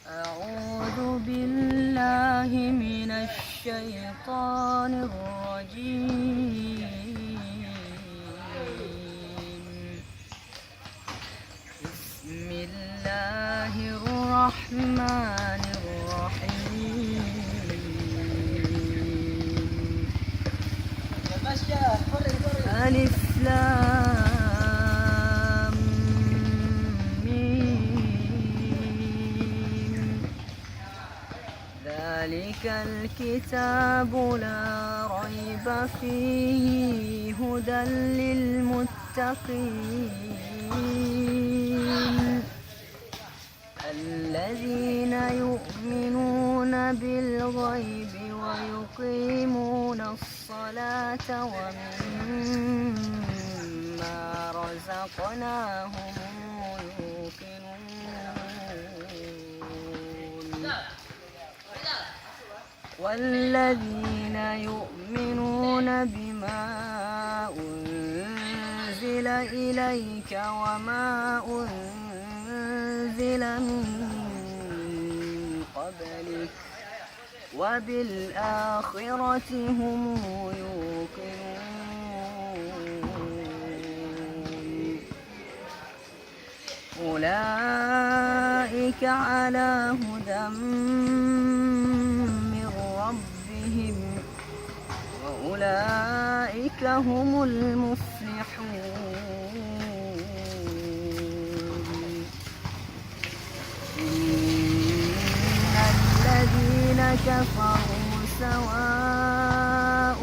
أعوذ بالله من الشيطان الرجيم. بسم الله الرحمن الرحيم. ألف لام ميم. ذلك الكتاب لا ريب فيه هدى للمتقين الذين يؤمنون بالغيب ويقيمون الصلاة ومما رزقناهم يوقنون والذين يؤمنون بما أنزل إليك وما أنزل من قبلك وبالآخرة هم يوقنون أولئك على هدى من ربهم وأولئك هم المفلحون. إن الذين كفروا سواء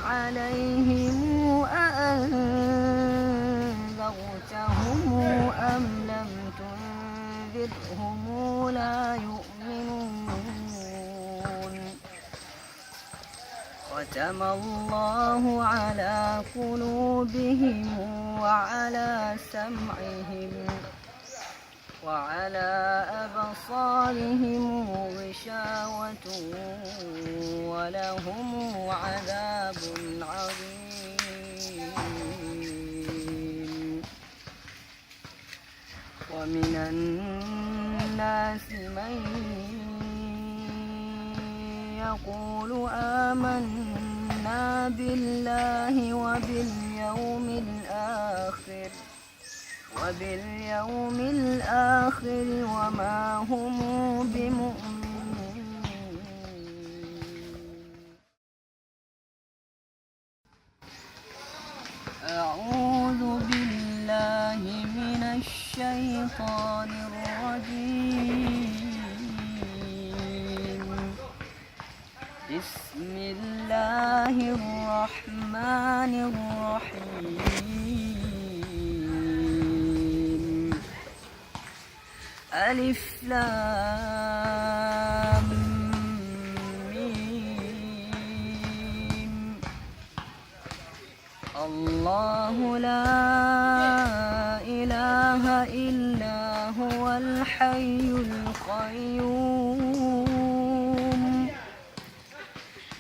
عليهم أأنذرتهم أم لم تنذرهم لا يؤمنون. ختم الله على قلوبهم وعلى سمعهم وعلى أبصارهم غشاوة ولهم عذاب عظيم. ومن الناس من يقول آمنا بالله وباليوم الآخر وما هم بمؤمنين. أعوذ بالله من الشيطان الرجيم. بسم الله الرحمن الرحيم. ألف لام ميم. الله لا إله إلا هو الحي القيوم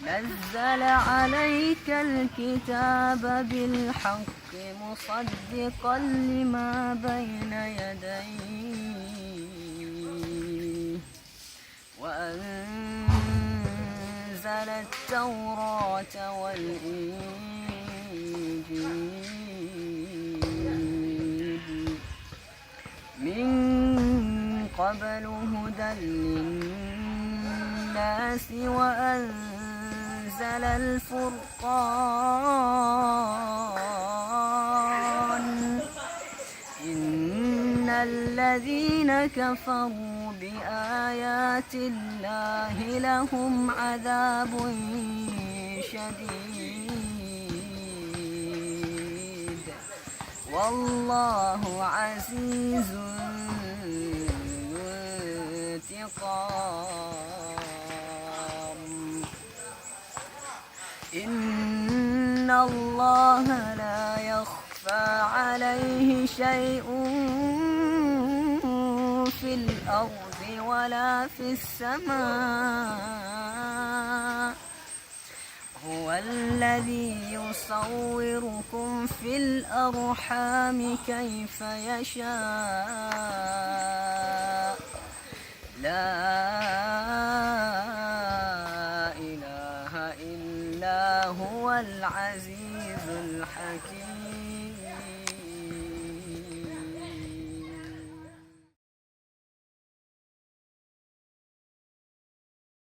نزل عليك الكتاب بالحق مصدقا لما بين يديه وأنزل التوراة والإنجيل من قبل هدى للناس وأنزل الفرقان. إن الذين كفروا بآيات الله لهم عذاب شديد والله عزيز ذو انتقام. إن الله لا يخفى عليه شيء في الأرض ولا في السماء. هو الذي يصوركم في الأرحام كيف يشاء لا إلا هو العزيز الحكيم.